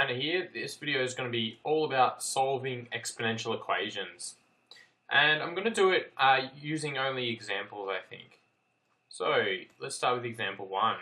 Tanner here. This video is going to be all about solving exponential equations. And I'm going to do it using only examples, I think. So let's start with example 1.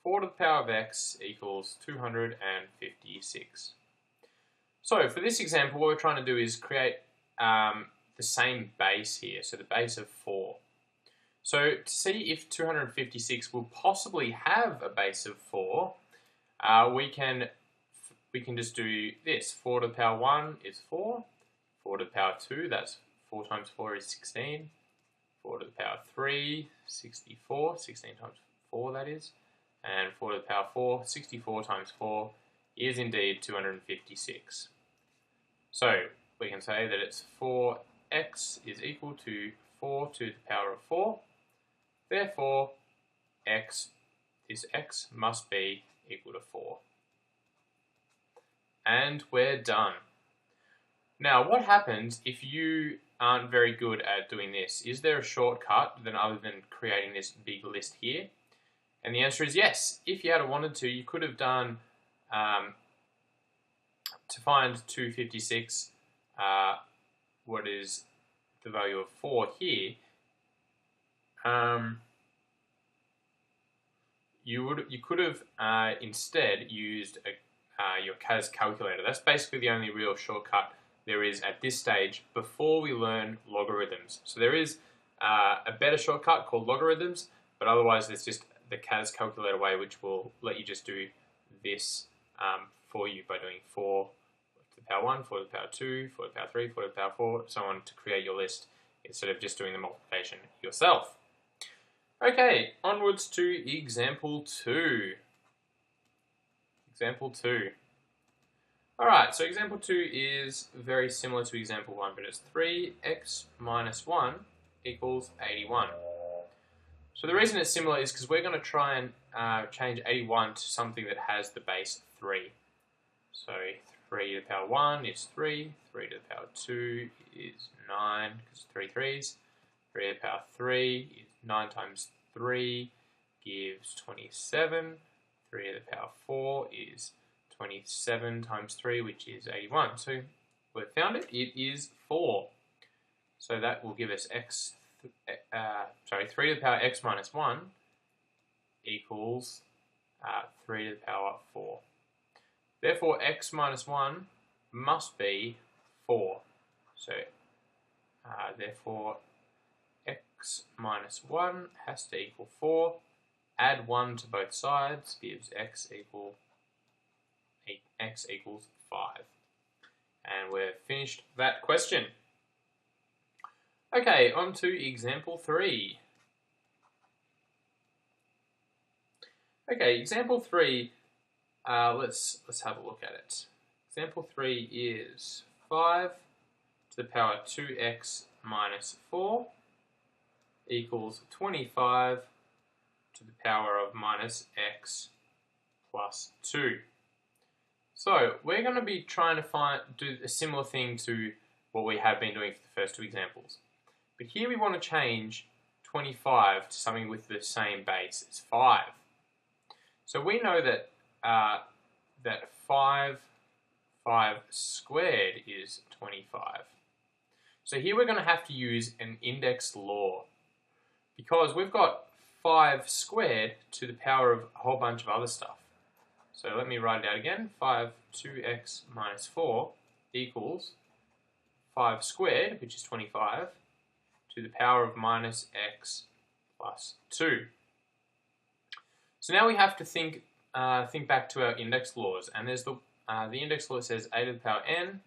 4 to the power of x equals 256. So for this example, what we're trying to do is create the same base here, so the base of 4. So to see if 256 will possibly have a base of 4, we can just do this. 4 to the power 1 is 4. 4 to the power 2, that's 4 times 4 is 16. 4 to the power 3, 64. 16 times 4, that is. And 4 to the power 4, 64 times 4 is indeed 256. So we can say that it's 4x is equal to 4 to the power of 4. Therefore, this x must be equal to 4. And we're done. Now, what happens if you aren't very good at doing this? Is there a shortcut other than creating this big list here? And the answer is yes. If you had wanted to, you could have done, to find 256, what is the value of 4 here, you could have instead used your CAS calculator. That's basically the only real shortcut there is at this stage before we learn logarithms. So there is a better shortcut called logarithms, but otherwise there's just the CAS calculator way, which will let you just do this for you by doing 4 to the power 1, 4 to the power 2, 4 to the power 3, 4 to the power 4, so on, to create your list instead of just doing the multiplication yourself. Okay, onwards to example 2. Example 2. Alright, so example 2 is very similar to example 1, but it's 3x minus 1 equals 81. So the reason it's similar is because we're going to try and change 81 to something that has the base 3. So 3 to the power 1 is 3, 3 to the power 2 is 9, because 3 threes. 3 to the power 3 is 9 times 3 gives 27. 3 to the power 4 is 27 times 3, which is 81. So we've found it. It is 4. So that will give us 3 to the power x minus 1 equals 3 to the power 4. Therefore, x minus 1 must be 4. So therefore, x minus 1 has to equal 4. Add 1 to both sides gives x equals 5. And we've finished that question. Okay, on to example 3. Okay, example 3, let's have a look at it. Example 3 is 5 to the power 2x minus 4 equals 25 to the power of minus x plus 2. So we're going to be trying to do a similar thing to what we have been doing for the first two examples. But here we want to change 25 to something with the same base as 5. So we know that that 5 squared is 25. So here we're going to have to use an index law, because we've got 5 squared to the power of a whole bunch of other stuff. So let me write it out again. 2x minus 4 equals 5 squared, which is 25, to the power of minus x plus 2. So now we have to think back to our index laws, and there's the index law says a to the power n,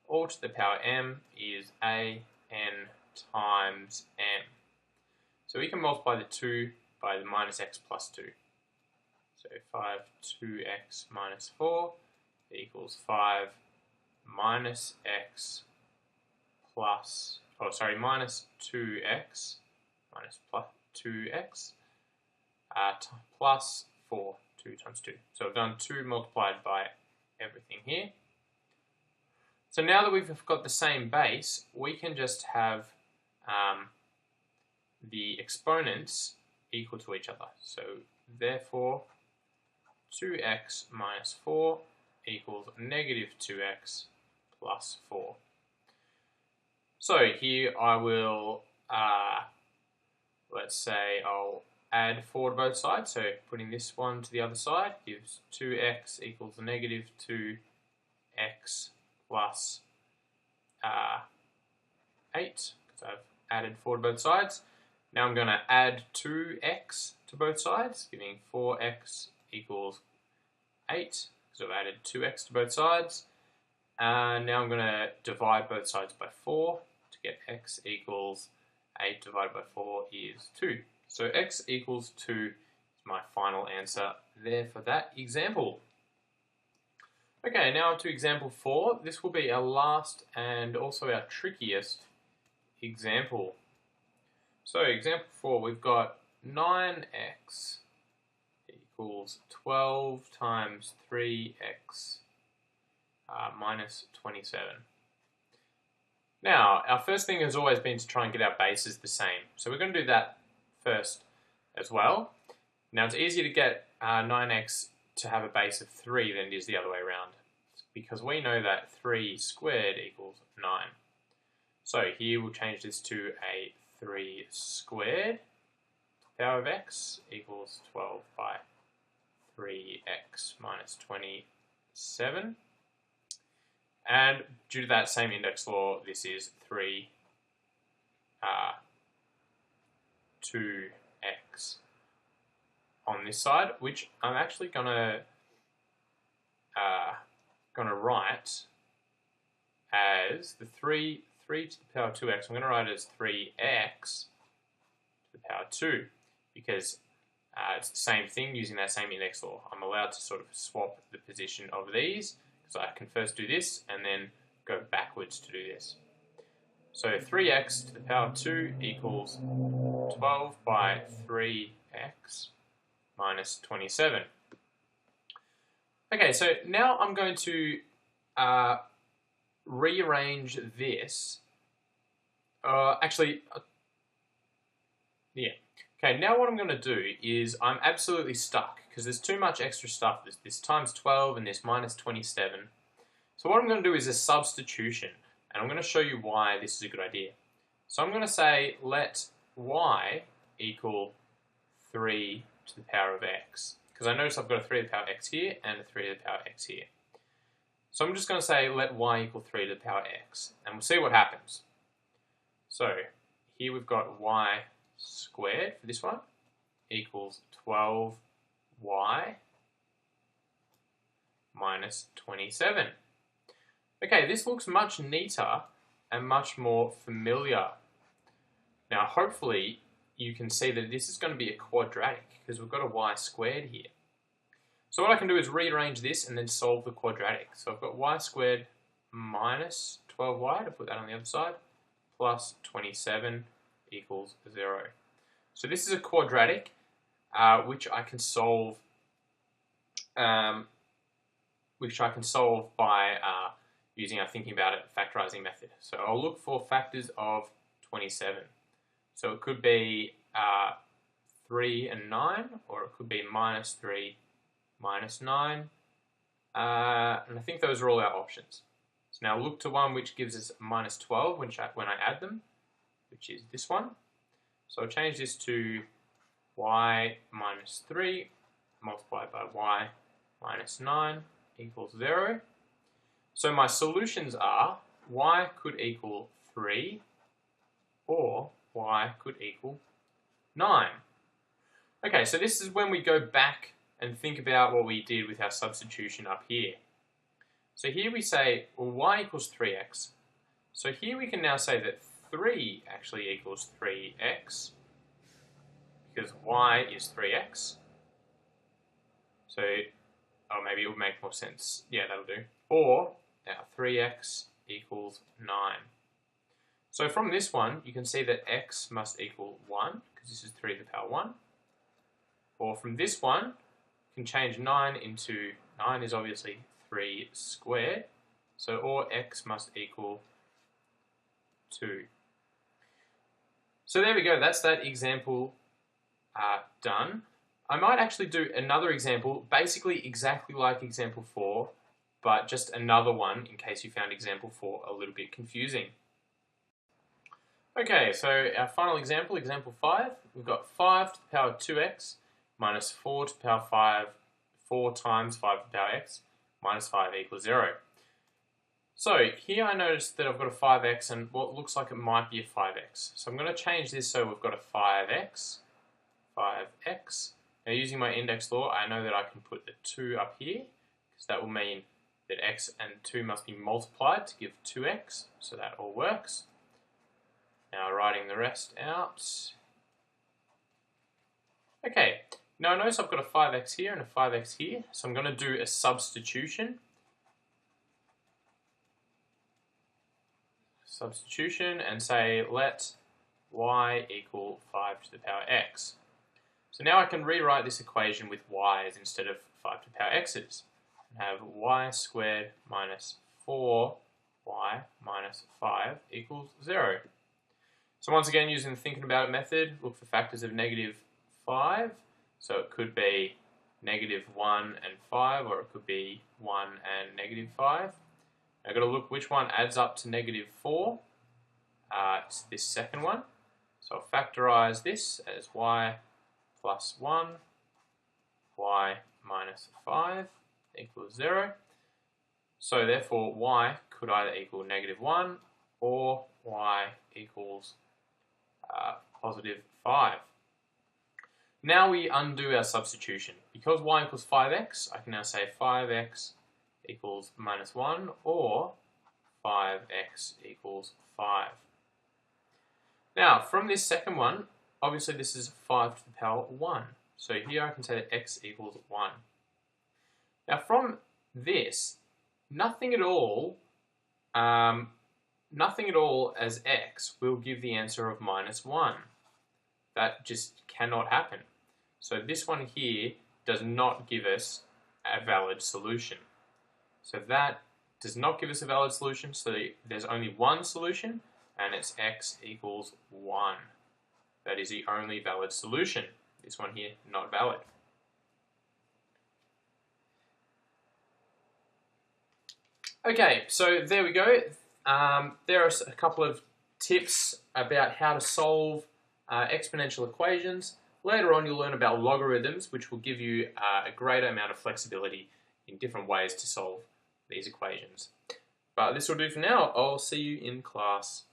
all to the power m is a n times m. So we can multiply the 2 by the minus x plus 2. So 2x minus 4 equals 5 minus x plus, minus 2x, minus plus 2x, plus 4, 2 times 2. So we've done 2 multiplied by everything here. So now that we've got the same base, we can just have the exponents equal to each other. So therefore, 2x minus 4 equals negative 2x plus 4. So here I will, let's say I'll add 4 to both sides. So putting this one to the other side gives 2x equals negative 2x plus 8, because I've added 4 to both sides. Now I'm going to add 2x to both sides, giving 4x equals 8, because I've added 2x to both sides. And now I'm going to divide both sides by 4 to get x equals 8 divided by 4 is 2. So x equals 2 is my final answer there for that example. Okay, now to example 4. This will be our last and also our trickiest example. So example 4, we've got 9x equals 12 times 3x minus 27. Now, our first thing has always been to try and get our bases the same. So we're going to do that first as well. Now, it's easier to get 9x to have a base of 3 than it is the other way around, because we know that 3 squared equals 9. So here we'll change this to a 3 squared. Power of x equals 12 by 3x minus 27. And due to that same index law, this is 2x on this side, which I'm actually gonna write as the 3 to the power 2x. I'm gonna write it as 3x to the power 2, because it's the same thing using that same index law. I'm allowed to sort of swap the position of these, so I can first do this and then go backwards to do this. So 3x to the power 2 equals 12 by 3x minus 27. Okay, so now I'm going to rearrange this. Okay, now what I'm going to do is I'm absolutely stuck because there's too much extra stuff. There's this times 12 and this minus 27. So what I'm going to do is a substitution, and I'm going to show you why this is a good idea. So I'm going to say let y equal 3 to the power of x, because I notice I've got a 3 to the power x here and a 3 to the power x here. So I'm just going to say let y equal 3 to the power x, and we'll see what happens. So here we've got y squared for this one equals 12y minus 27. Okay, this looks much neater and much more familiar. Now hopefully you can see that this is going to be a quadratic because we've got a y squared here. So what I can do is rearrange this and then solve the quadratic. So I've got y squared minus 12y, to put that on the other side, plus 27 equals 0. So this is a quadratic which I can solve by using our thinking about it factorizing method. So I'll look for factors of 27. So it could be 3 and 9, or it could be minus 3, minus 9, and I think those are all our options. So now look to one which gives us minus 12 when I add them, which is this one. So I'll change this to y minus 3 multiplied by y minus 9 equals 0. So my solutions are y could equal 3 or y could equal 9. Okay, so this is when we go back and think about what we did with our substitution up here. So here we say, well, y equals 3x. So here we can now say that 3 actually equals 3x, because y is 3x. So, or maybe it would make more sense. Yeah, that'll do. Or, now 3x equals 9. So from this one, you can see that x must equal 1, because this is 3 to the power 1. Or from this one, you can change 9 into, 9 is obviously 3 squared. So, or x must equal 2. So there we go, that's that example done. I might actually do another example, basically exactly like example 4, but just another one in case you found example 4 a little bit confusing. Okay, so our final example, example 5, we've got 5 to the power of 2x minus 4 to the power of 5, 4 times 5 to the power of x, minus 5 equals 0. So here I noticed that I've got a 5x and what looks like it might be a 5x. So I'm going to change this so we've got a 5x. Now using my index law, I know that I can put the 2 up here, because that will mean that x and 2 must be multiplied to give 2x, so that all works. Now writing the rest out. Okay, now notice I've got a 5x here and a 5x here, so I'm going to do a substitution. And say let y equal 5 to the power x. So now I can rewrite this equation with y's instead of 5 to the power x's. And have y squared minus 4y minus 5 equals 0. So once again, using the thinking about it method, look for factors of negative 5. So it could be negative 1 and 5, or it could be 1 and negative 5. I've got to look which one adds up to negative 4. It's this second one. So I'll factorize this as y plus 1, y minus 5 equals 0. So therefore y could either equal negative 1 or y equals positive 5. Now we undo our substitution. Because y equals 5x, I can now say 5x equals minus 1 or 5x equals 5. Now from this second one, obviously this is 5 to the power 1. So here I can say that x equals 1. Now from this, nothing at all as x will give the answer of minus 1. That just cannot happen. So this one here does not give us a valid solution. So that does not give us a valid solution, so there's only one solution, and it's x equals 1. That is the only valid solution. This one here, not valid. Okay, so there we go. There are a couple of tips about how to solve exponential equations. Later on you'll learn about logarithms, which will give you a greater amount of flexibility in different ways to solve these equations. But this will do for now. I'll see you in class.